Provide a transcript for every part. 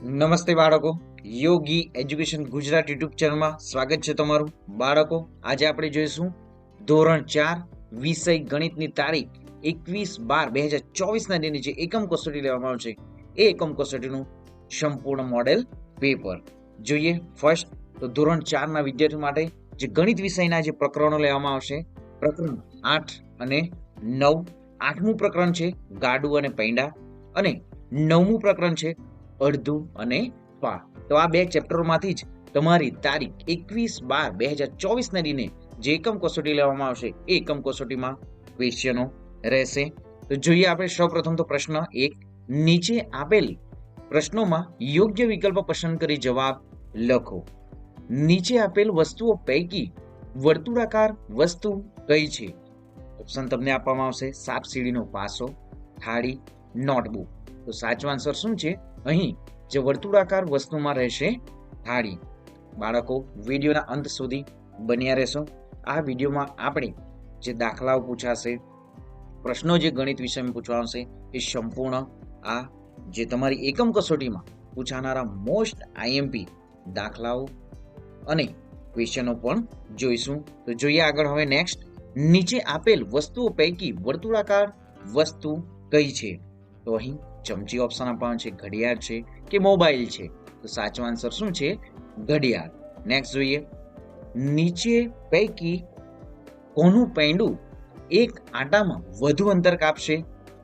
નમસ્તે બાળકો, યોગી education Gujarat YouTube ચેનલમાં સ્વાગત છે તમારું. બાળકો, આજે આપણે જોઈશું ધોરણ 4 વિષય ગણિતની તારીખ 21/12/2024 ના દિને જે એકમ કસોટી લેવામાં આવશે એ એકમ કસોટીનું સંપૂર્ણ મોડેલ પેપર જોઈએ. ફર્સ્ટ તો ધોરણ 4 ના વિદ્યાર્થીઓ માટે જે ગણિત વિષયના જે પ્રકરણો લેવામાં આવશે, પ્રકરણ 8 અને 9. 8મું પ્રકરણ છે ગાડું અને પૈંડા અને 9મું પ્રકરણ છે અડધું અને પા. તો આ બે ચેપ્ટરોમાંથી જ તમારી તારીખ 21/12/2024 ના દિને જે એકમ કસોટી લેવામાં આવશે એ એકમ કસોટીમાં ક્વેશ્ચનો રહેશે. તો જોઈએ આપણે સૌપ્રથમ તો પ્રશ્ન 1. નીચે આપેલ પ્રશ્નોમાં યોગ્ય વિકલ્પ પસંદ કરી જવાબ લખો. નીચે આપેલ વસ્તુઓ પૈકી વર્તુળાકાર વસ્તુ કઈ છે? ઓપ્શન તમને આપવામાં આવશે: સાપ સીડીનો પાસો, થાળી, નોટબુક. તો સાચો આન્સર શું છે? અહીં જે વર્તુળાકાર વસ્તુમાં રહેશે થાળી. બાળકો, વિડીયોના અંત સુધી બન્યા રહેશો. આ વિડીયોમાં આપણે જે દાખલાઓ પૂછાશે, પ્રશ્નો જે ગણિત વિષયમાં પૂછવાશે એ સંપૂર્ણ આ જે તમારી એકમ કસોટીમાં પૂછાનારા મોસ્ટ આઈએમપી દાખલાઓ અને ક્વેશ્ચનો પણ જોઈશું. તો જોઈએ આગળ હવે નેક્સ્ટ. નીચે આપેલ વસ્તુઓ પૈકી વર્તુળાકાર વસ્તુ કઈ છે? તો અહીં ચમચી ઓપ્શન આપવાનું છે, ઘડિયાળ છે કે મોબાઈલ છે? તો સાચો આન્સર શું છે? ઘડિયાળ. નેક્સ્ટ જોઈએ. નીચે પૈકી કોનું પૈંડું એક આંટામાં વધુ અંતર કાપશે?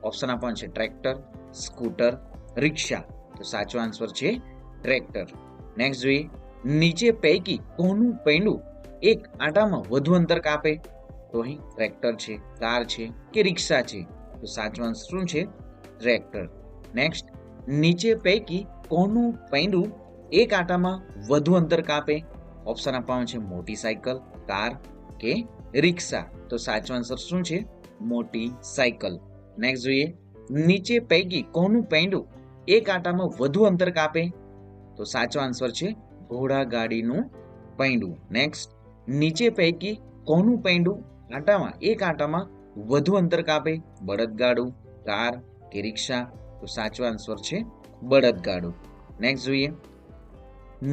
ઓપ્શન આપવાનું છે ટ્રેક્ટર, સ્કૂટર, રિક્ષા. તો સાચો આન્સર છે ટ્રેક્ટર. નેક્સ્ટ જોઈએ. નીચે પૈકી કોનું પૈંડું એક આંટામાં વધુ અંતર કાપે? તો અહીં ટ્રેક્ટર છે, કાર છે કે રિક્ષા છે? તો સાચો આન્સર શું છે? ટ્રેક્ટર. નેક્સ્ટ. નીચે પૈકી કોનું પૈંડું એક આંટામાં વધુ અંતર કાપે? ઓપ્શન આપવાનું છે મોટી સાયકલ, કાર કે રિક્ષા? તો સાચો આન્સર શું છે? મોટી સાયકલ. નેક્સ્ટ જોઈએ. નીચે પૈકી કોનું પૈંડું એક આંટામાં વધુ અંતર કાપે? તો સાચો આન્સર છે ઘોડા ગાડીનું પૈંડું. નેક્સ્ટ. નીચે પૈકી કોનું પૈંડું એક આંટામાં વધુ અંતર કાપે? બળદગાડું, કાર કે રિક્ષા? તો સાચો આન્સર છે બળદગાડું. નેક્સ્ટ જોઈએ.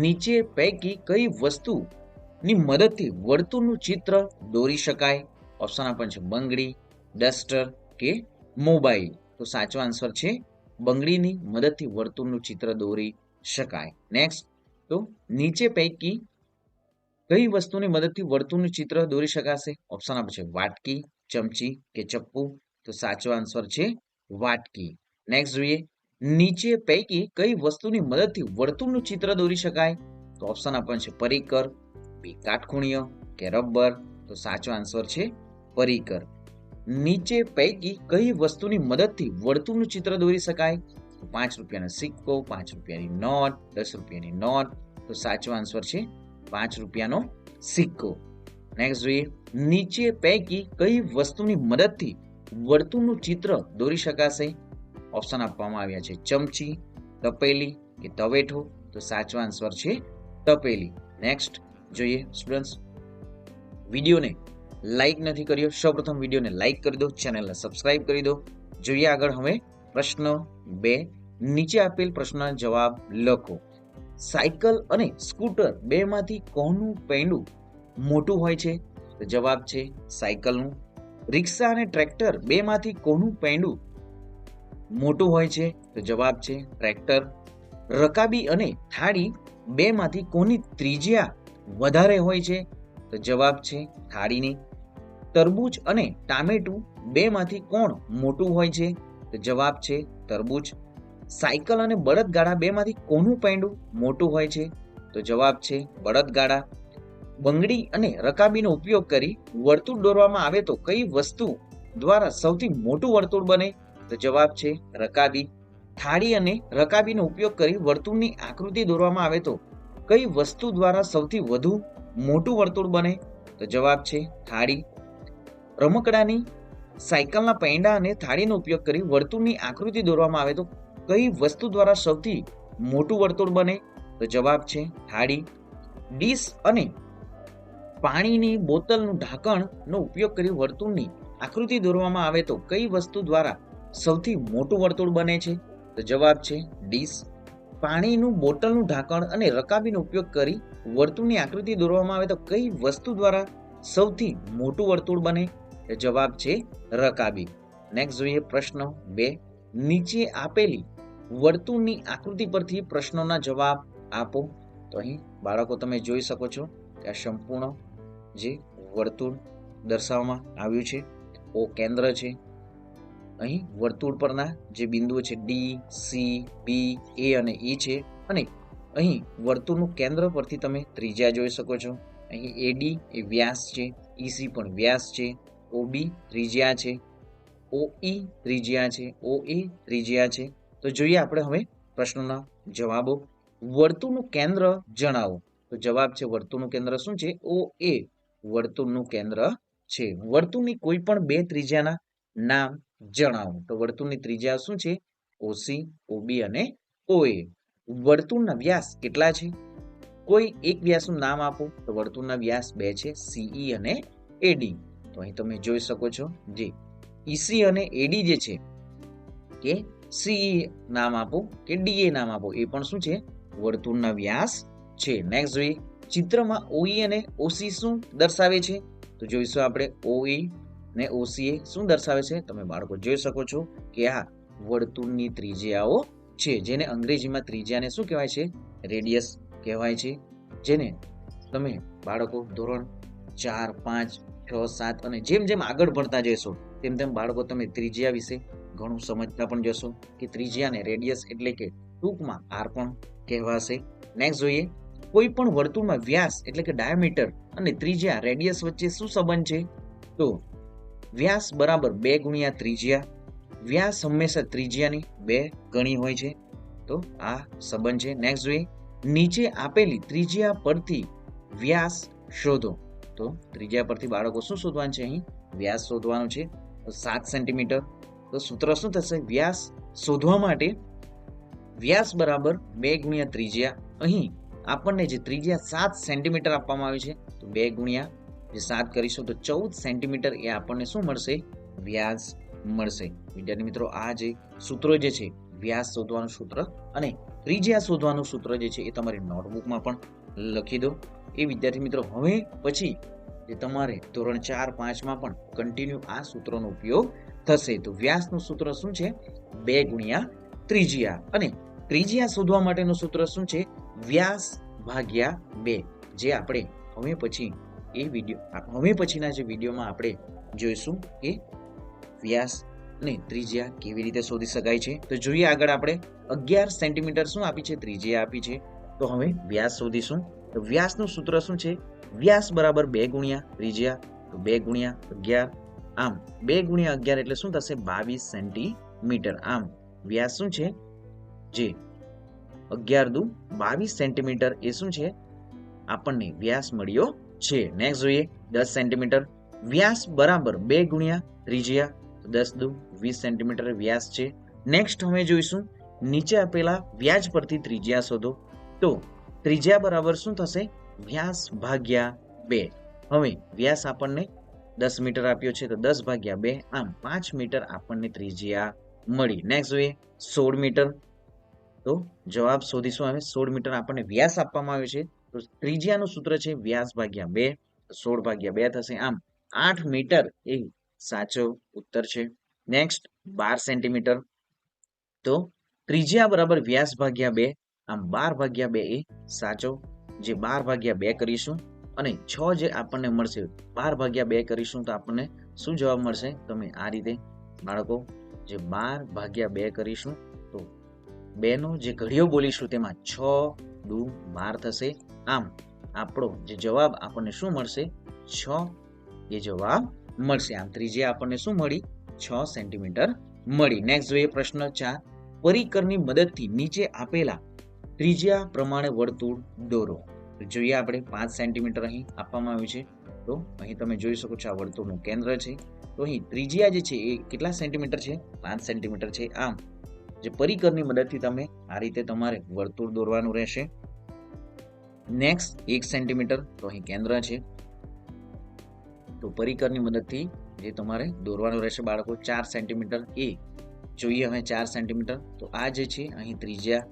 નીચે પૈકી કઈ વસ્તુની મદદથી વર્તુળનું ચિત્ર દોરી શકાય? ઓપ્શન આપવાનું છે બંગડી, ડસ્ટર કે મોબાઈલ? તો સાચો આન્સર છે બંગડીની મદદથી વર્તુળનું ચિત્ર દોરી શકાય. નેક્સ્ટ. તો નીચે પૈકી કઈ વસ્તુની મદદથી વર્તુળનું ચિત્ર દોરી શકાશે? ઓપ્શન આપે છે વાટકી, ચમચી કે ચપ્પુ? તો સાચો આન્સર છે વાટકી. નેક્સ્ટ જોઈએ. નીચે પૈકી કઈ વસ્તુની મદદથી વર્તુળનું ચિત્ર દોરી શકાય? તો ઓપ્શન આપવાનું છે પરિકર, કાટખૂણિયો કે રબર? તો સાચો આન્સર છે પરિકર. નીચે પૈકી કઈ વસ્તુની મદદથી વર્તુળનું ચિત્ર દોરી શકાય? 5 રૂપિયાનો સિક્કો, 5 રૂપિયાની નોટ, 10 રૂપિયાની નોટ? તો સાચો આન્સર છે 5 રૂપિયાનો સિક્કો. નેક્સ્ટ જોઈએ. નીચે પૈકી કઈ વસ્તુની મદદથી વર્તુળનું ચિત્ર દોરી શકાશે? ઓપ્શન આપવામાં આવ્યા છે ચમચી, તપેલી કે તવેઠો? તો સાચો આન્સર છે તપેલી. નેક્સ્ટ જોઈએ સ્ટુડન્ટ્સ. વિડીયોને લાઈક નથી કર્યો, સૌપ્રથમ વિડીયોને લાઈક કરી દો, ચેનલને સબસ્ક્રાઇબ કરી દો. જોઈએ આગળ હવે પ્રશ્ન 2. નીચે આપેલ પ્રશ્નના જવાબ લખો. સાયકલ અને સ્કૂટર બેમાંથી કોનું પૈંડું મોટું હોય છે? તો જવાબ છે સાયકલનું. રિક્ષા અને ટ્રેક્ટર બેમાંથી કોનું પૈંડું મોટું હોય છે? તો જવાબ છે ટ્રેક્ટર. રકાબી અને થાળી બેમાંથી કોની ત્રિજ્યા વધારે હોય છે? તો જવાબ છે થાળીની. તરબૂચ અને ટામેટું બેમાંથી કોણ મોટું હોય છે? તો જવાબ છે તરબૂચ. સાયકલ અને બળદગાડા બેમાંથી કોનું પૈંડું મોટું હોય છે? તો જવાબ છે બળદગાડા. બંગડી અને રકાબીનો ઉપયોગ કરી વર્તુળ દોરવામાં આવે તો કઈ વસ્તુ દ્વારા સૌથી મોટું વર્તુળ બને? તો જવાબ છે રકાબી. થાળી અને રકાબીનો ઉપયોગ કરી વર્તુળની આકૃતિ દોરવામાં આવે તો કઈ વસ્તુ દ્વારા સૌથી વધુ મોટું વર્તુળ બને? તો જવાબ છે થાળી. રમકડાની સાયકલના પૈંડા અને થાળીનો ઉપયોગ કરી વર્તુળની આકૃતિ દોરવામાં આવે તો કઈ વસ્તુ દ્વારા સૌથી મોટું વર્તુળ બને? તો જવાબ છે થાળી. ડીશ અને પાણીની બોટલનું ઢાંકણનો ઉપયોગ કરી વર્તુળની આકૃતિ દોરવામાં આવે તો કઈ વસ્તુ દ્વારા સૌથી મોટું વર્તુળ બને છે? તો જવાબ છે ડીશ. પાણીનું બોટલનું ઢાંકણ અને રકાબીનો ઉપયોગ કરી વર્તુળની આકૃતિ દોરવામાં આવે તો કઈ વસ્તુ દ્વારા સૌથી મોટું વર્તુળ બને? જવાબ છે રકાબી. નેક્સ્ટ જોઈએ પ્રશ્ન 2. નીચે આપેલી વર્તુળની આકૃતિ પરથી પ્રશ્નોના જવાબ આપો. તો અહીં બાળકો તમે જોઈ શકો છો કે આ સંપૂર્ણ જે વર્તુળ દર્શાવવામાં આવ્યું છે. ઓ કેન્દ્ર છે. અહીં વર્તુળ પરના જે બિંદુઓ છે ડી, સી, બી, એ અને ઈ છે. અને અહીં વર્તુળનું કેન્દ્ર પરથી તમે ત્રિજ્યા જોઈ શકો છો. અહીં એડી એ વ્યાસ છે, ઈસી પણ વ્યાસ છે, ઓબી ત્રિજ્યા છે, ઓઈ ત્રિજ્યા છે, ઓએ ત્રિજ્યા છે. તો જોઈએ આપણે હવે પ્રશ્નોના જવાબો. વર્તુળનું કેન્દ્ર જણાવો. તો જવાબ છે વર્તુળનું કેન્દ્ર શું છે? ઓ એ વર્તુળનું કેન્દ્ર છે. વર્તુળની કોઈ પણ બે ત્રિજ્યાના નામ જણાવો. તો વર્તુળની ત્રિજ્યા શું છે? ઓસી, ઓબી અને ઓએ. વર્તુળના વ્યાસ કેટલા છે? કોઈ એક વ્યાસનું નામ આપો. તો વર્તુળના વ્યાસ 2 છે, સીઈ અને એડી. તો અહીં તમે જોઈ શકો છો જે ઈસી અને એડી જે છે કે સીઈ નામ આપો કે ડીએ નામ આપો, એ પણ શું છે? વર્તુળના વ્યાસ છે. નેક્સ્ટ જોઈએ ચિત્રમાં ઓઈ અને ઓસી શું દર્શાવે છે? તો જોઈશું આપણે ઓઈ ને ઓસી શું દર્શાવે છે? તમે બાળકો જોઈ શકો છો કે આ વર્તુળની ત્રિજ્યાઓ છે, જેને અંગ્રેજીમાં ત્રિજ્યાને શું કહેવાય છે? રેડિયસ કહેવાય છે. જેને તમે બાળકો ધોરણ 4, 5, 6, 7 અને જેમ જેમ આગળ ભણતા જશો તેમ તેમ બાળકો તમે ત્રિજ્યા વિશે ઘણું સમજતા પણ જશો કે ત્રિજ્યાને રેડિયસ એટલે કે ટૂંકમાં આર પણ કહેવાશે. નેક્સ્ટ જોઈએ કોઈ પણ વર્તુળમાં વ્યાસ એટલે કે ડાયામીટર અને ત્રિજ્યા રેડિયસ વચ્ચે શું સંબંધ છે? તો વ્યાસ બરાબર 2 ગુણ્યા ત્રિજ્યા. વ્યાસ હંમેશા ત્રિજ્યાની 2 ગણી હોય છે. તો આ સંબંધ છે. નેક્સ્ટ જોઈએ નીચે આપેલી ત્રિજ્યા પરથી વ્યાસ શોધો. તો ત્રિજ્યા પરથી બાળકો શું શોધવાનું છે? અહીં વ્યાસ શોધવાનું છે. 7 સેન્ટીમીટર. તો સૂત્ર શું થશે? વ્યાસ શોધવા માટે વ્યાસ બરાબર 2 ગુણ્યા ત્રિજ્યા. અહીં આપણને જે ત્રિજ્યા 7 સેન્ટીમીટર આપવામાં આવી છે, તો 2 ગુણ્યા જે 7 કરીશું તો 14 સેન્ટીમીટર એ આપણને શું મળશે? વ્યાસ મળશે. વિદ્યાર્થી મિત્રો આ જે સૂત્રો જે છે વ્યાસ શોધવાનું સૂત્ર અને ત્રિજ્યા શોધવાનું સૂત્ર જે છે એ તમારી નોટબુકમાં પણ લખી દો. એ વિદ્યાર્થી મિત્રો હવે પછી જે તમારે ધોરણ 4, 5માં પણ કન્ટિન્યુ આ સૂત્રનો ઉપયોગ થશે. તો વ્યાસનું સૂત્ર શું છે? 2 ગુણ્યા ત્રિજ્યા. અને ત્રિજ્યા શોધવા માટેનું સૂત્ર શું છે? વ્યાસ ભાગ્યા 2. જે આપણે હવે પછીના જે વિડીયોમાં આપણે જોઈશું કે વ્યાસ અને ત્રિજ્યા કેવી રીતે શોધી શકાય છે. તો જોઈએ આગળ આપણે 11 સેન્ટીમીટર શું આપી છે? ત્રિજ્યા આપી છે. તો હવે વ્યાસ શોધીશું. તો વ્યાસનું સૂત્ર શું છે? વ્યાસ બરાબર 2 ગુણ્યા ત્રિજ્યા. તો 2 ગુણ્યા 11. આમ 2 ગુણ્યા 11 એટલે શું થશે? 22 સેન્ટીમીટર. આમ વ્યાસ શું છે? જે 11 દુ 22 સેન્ટીમીટર એ શું છે? આપણને વ્યાસ મળ્યો છે. નેક્સ્ટ જોઈએ 10 સેન્ટીમીટર. વ્યાસ બરાબર 2 ગુણ્યા ત્રિજ્યા. 10 દુ 20 સેન્ટીમીટર વ્યાસ છે. નેક્સ્ટ હવે જોઈશું નીચે આપેલા વ્યાજ પરથી ત્રિજ્યા શોધો. તો ત્રિજ્યા બરાબર શું થશે? વ્યાસ ભાગ્યા 2. હવે વ્યાસ આપણને 10 મીટર આપ્યો છે તો 10 ભાગ્યા 2. આમ 5 મીટર આપણને ત્રિજ્યા મળી. નેક્સ્ટ જોઈએ 16 મીટર. તો જવાબ શોધીશું હવે. 16 મીટર આપણને વ્યાસ આપવામાં આવ્યો છે તો ત્રિજ્યાનું સૂત્ર છે વ્યાસ ભાગ્યા 2. 16 ભાગ્યા 2 થશે. આમ 8 મીટર એ સાચો ઉત્તર છે. Next 12 centimetre. તો ત્રિજ્યા બરાબર વ્યાસ ભાગ્યા 2. આમ 12 ભાગ્યા 2 એ સાચો. જે 12 ભાગ્યા 2 કરીશું અને 6 જે આપણને મળશે 12 ભાગ્યા 2 કરીશું તો આપણને શું જવાબ મળશે? તમે આ રીતે બાળકો જે 12 ભાગ્યા 2 કરીશું તો 2 નો જે ઘડિયો બોલીશું તેમાં 6 દુ 12 થશે. આમ આપણો જે જવાબ આપણને શું મળશે? 6 એ જવાબ મળશે. આમ ત્રિજ્યા આપણને શું મળી? 6 સેન્ટીમીટર મળી. નેક્સ્ટ જોઈએ પ્રશ્ન 4. પરિકરની મદદથી નીચે આપેલા ત્રિજ્યા પ્રમાણે વર્તુળ દોરો. જોઈએ આપણે 5 સેન્ટીમીટર અહીં આપવામાં આવ્યું છે. તો અહીં તમે જોઈ શકો છો આ વર્તુળનું કેન્દ્ર છે. તો અહીં ત્રિજ્યા જે છે એ કેટલા સેન્ટીમીટર છે? 5 સેન્ટીમીટર છે. આમ જે પરિકરની મદદથી તમે આ રીતે તમારે વર્તુળ દોરવાનું રહેશે. Next 1 centimetre. તો અહીં કેન્દ્ર છે તો પરિકરની મદદથી જે તમારે દોરવાનું રહેશે બાળકો 4 સેન્ટીમીટર. એ જોઈએ હવે 4 સેન્ટીમીટર. તો આ જે છે અહીં ત્રિજ્યા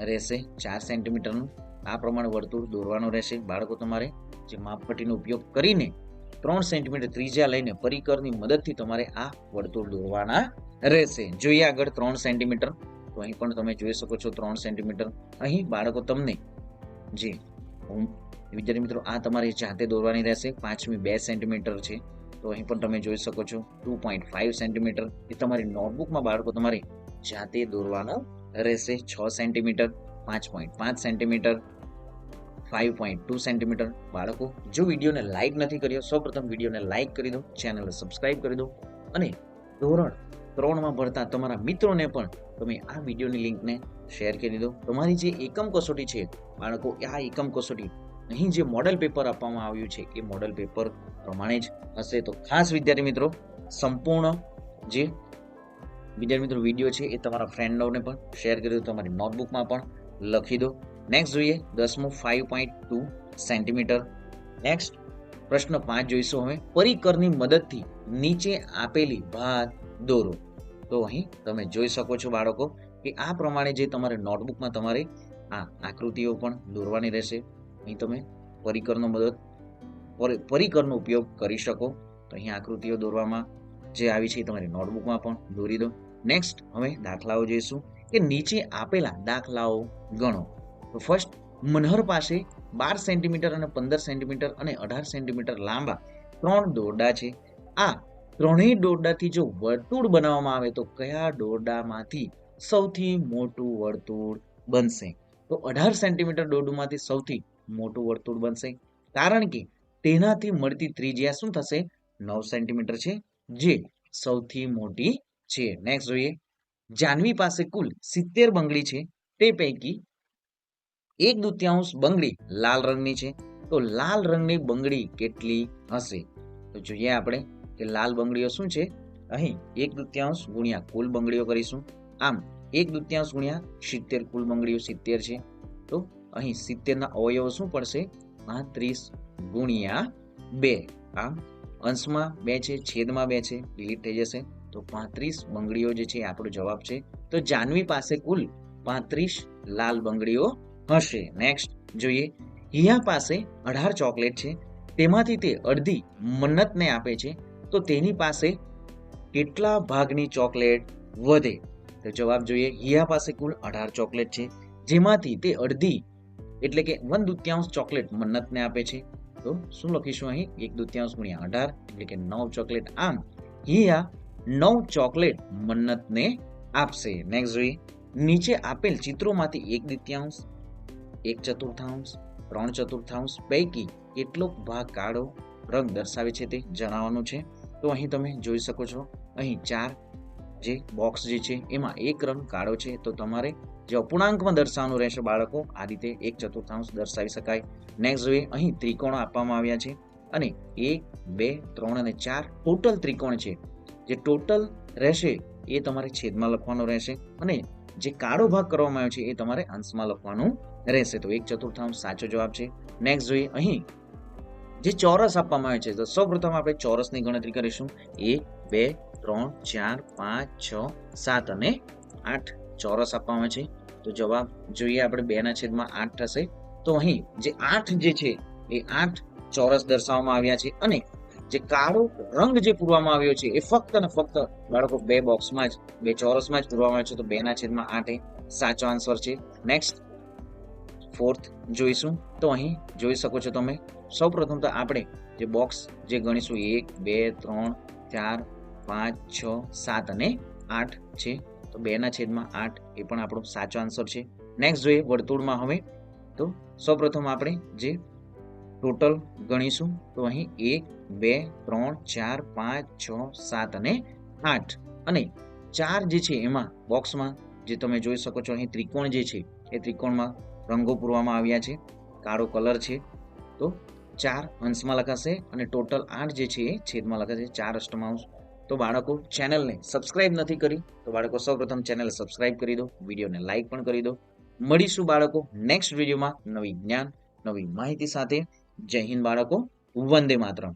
રહેશે 4 સેન્ટીમીટરનું. આ પ્રમાણે વર્તુળ દોરવાનું રહેશે. બાળકો તમારે જે માપપટ્ટીનો ઉપયોગ કરીને 3 સેન્ટીમીટર ત્રિજ્યા લઈને પરિકરની મદદથી તમારે આ વર્તુળ દોરવાના રહેશે. જોઈએ આગળ 3 સેન્ટીમીટર. તો અહીં પણ તમે જોઈ શકો છો 3 સેન્ટીમીટર. અહીં બાળકો તમને જે વિદ્યાર્થી મિત્રો આ તમારે જાતે દોરવાની રહેશે. 5મી 2 સેન્ટીમીટર છે. તો અહીં પણ તમે જોઈ શકો છો 2.5 સેન્ટીમીટર. એ તમારી નોટબુકમાં બાળકો તમારે જાતે દોરવાનો રહેશે. 6 સેન્ટીમીટર, 5.5 સેન્ટીમીટર, 5.2 સેન્ટીમીટર. બાળકો જો વિડીયોને લાઈક નથી કર્યો, સૌપ્રથમ વિડીયોને લાઈક કરી દો, ચેનલને સબસ્ક્રાઇબ કરી દો અને ધોરણ 3માં ભણતા તમારા મિત્રોને પણ તમે આ વિડીયોની લિંકને શેર કરી દો. તમારી જે એકમ કસોટી છે બાળકો, આ એકમ કસોટી અહીં જે મોડેલ પેપર આપવામાં આવ્યું છે એ મોડેલ પેપર પ્રમાણે જ હશે. તો ખાસ વિદ્યાર્થી મિત્રો સંપૂર્ણ જે વિદ્યાર્થી મિત્રો વિડીયો છે એ તમારા ફ્રેન્ડોને પણ શેર કરી દો, તમારી નોટબુકમાં પણ લખી દો. નેક્સ્ટ જોઈએ 10મું 5.2 સેન્ટીમીટર. નેક્સ્ટ પ્રશ્ન 5 જોઈશું હવે. પરિકરની મદદથી નીચે આપેલી ભાત દોરો. તો અહીં તમે જોઈ શકો છો બાળકો કે આ પ્રમાણે જે તમારે નોટબુકમાં તમારે આ આકૃતિઓ પણ દોરવાની રહેશે. અહીં તમે પરિકરનો ઉપયોગ કરી શકો. તો અહીં આકૃતિઓ દોરવામાં જે આવી છે તમારી નોટબુકમાં પણ દોરી દો. નેક્સ્ટ હવે દાખલાઓ જોઈશું કે નીચે આપેલા દાખલાઓ ગણો. તો ફર્સ્ટ, મનહર પાસે 12 સેન્ટીમીટર અને 15 સેન્ટીમીટર અને 18 સેન્ટીમીટર લાંબા 3 દોરડા છે. આ ત્રણેય દોરડાથી જો વર્તુળ બનાવવામાં આવે તો કયા દોરડામાંથી સૌથી મોટું વર્તુળ બનશે? તો 18 સેન્ટીમીટર દોરડુમાંથી સૌથી મોટું વર્તુળ બનશે, કારણ કે તેનાથી મળતી ત્રિજ્યા શું થશે? 9 સેન્ટીમીટર છે, જે સૌથી મોટી છે. નેક્સ્ટ જોઈએ, જાનવી પાસે કુલ 70 બંગડી છે. તે પૈકી 1/2 બંગડી લાલ રંગની છે. તો લાલ રંગની બંગડી કેટલી હશે? તો જોઈએ આપણે કે લાલ બંગડીઓ શું છે. અહીં 1/2 ગુણ્યા કુલ બંગડીઓ કરીશું. આમ 1/2 ગુણ્યા 70, કુલ બંગડીઓ 70 છે. તો અહીં 70ના અવયવો શું પડશે? 35 ગુણ્યા 2. આમ અંશમાં 2 છે, છેદમાં 2 છે, ડિલીટ થઈ જશે. તો 35 બંગડીઓ જે છે આપણો જવાબ છે. તો જાનવી પાસે કુલ 35 લાલ બંગડીઓ હશે. નેક્સ્ટ જોઈએ, હિયા પાસે 18 ચોકલેટ છે. તેમાંથી તે અડધી મન્નતને આપે છે. તો તેની પાસે કેટલા ભાગની ચોકલેટ વધે? તો જવાબ જોઈએ, હિયા પાસે કુલ 18 ચોકલેટ છે, જેમાંથી તે અડધી એટલે કે 1/2 ચોકલેટ મન્નતને આપે છે. તો શું લખીશું અહીં? 1/2 ગુણ્યા 18 એટલે કે 9 ચોકલેટ. આમ હિયા 9 ચોકલેટ મન્નતને આપશે. નેક્સ્ટ જોઈએ, નીચે આપેલ ચિત્રોમાંથી 1/2, 1/4, 3/4 પૈકી કેટલો ભાગ કાળો રંગ દર્શાવે છે તે જણાવવાનું છે. તો અહીં તમે જોઈ શકો છો, અહીં 4 જે બોક્સ જે છે એમાં એક રંગ કાળો છે. તો તમારે જે અપૂર્ણાંકમાં દર્શાવવાનું રહેશે બાળકો, આ રીતે 1/4 દર્શાવી શકાય. નેક્સ્ટ જોઈએ, અહીં ત્રિકોણો આપવામાં આવ્યા છે અને 1, 2, 3 અને 4 ટોટલ ત્રિકોણ છે. જે ટોટલ રહેશે એ તમારે છેદમાં લખવાનો રહેશે અને જે કાળો ભાગ કરવામાં આવ્યો છે એ તમારે અંશમાં લખવાનું રહેશે. તો 1/4 સાચો જવાબ છે. નેક્સ્ટ જોઈએ, અહીં જે ચોરસ આપવામાં આવે છે તો સૌપ્રથમ આપણે ચોરસની ગણતરી કરીશું. 1, 2, 3, 4, 5, 6, 7 અને 8 ચોરસ આપવામાં છે. તો જવાબ જોઈએ આપણે 2/8 થશે. તો અહીં જે 8 જે છે એ 8 ચોરસ દર્શાવવામાં આવ્યા છે અને જે કાળો રંગ જે પૂરવામાં આવ્યો છે એ ફક્ત ને ફક્ત બાળકો 2 બોક્સમાં જ, 2 ચોરસમાં જ પૂરવામાં આવ્યો છે. તો 2/8 એ સાચો આન્સર છે. નેક્સ્ટ ફોર્થ જોઈશું. તો અહીં જોઈ શકો છો તમે, સૌપ્રથમ તો આપણે જે બોક્સ જે ગણીશું 1, 2, 3, 4, 5, 6, 7 અને 8 છે. તો 2/8 એ પણ આપણો સાચો આન્સર છે. નેક્સ્ટ જોઈએ વર્તુળમાં હવે. તો સૌપ્રથમ આપણે જે ટોટલ ગણીશું. તો અહીં 1, 2, 3, 4, 5, 6, 7 અને 8 અને 4 જે છે એમાં બોક્સમાં જે તમે જોઈ શકો છો અહીં ત્રિકોણ જે છે એ ત્રિકોણમાં રંગો પૂરવામાં આવ્યા છે, કાળો કલર છે. તો 4 અંશમાં લખાશે અને ટોટલ 8 જે છે એ છેદમાં લખાશે, 4 અષ્ટમાંશ. તો બાળકો ચેનલને સબસ્ક્રાઇબ નથી કરી તો બાળકો સૌપ્રથમ ચેનલ સબસ્ક્રાઇબ કરી દો, વિડીયોને લાઈક પણ કરી દો. મળીશું બાળકો નેક્સ્ટ વિડીયોમાં નવી જ્ઞાન, નવી માહિતી સાથે. જય હિન્દ બાળકો, વંદે માતરમ.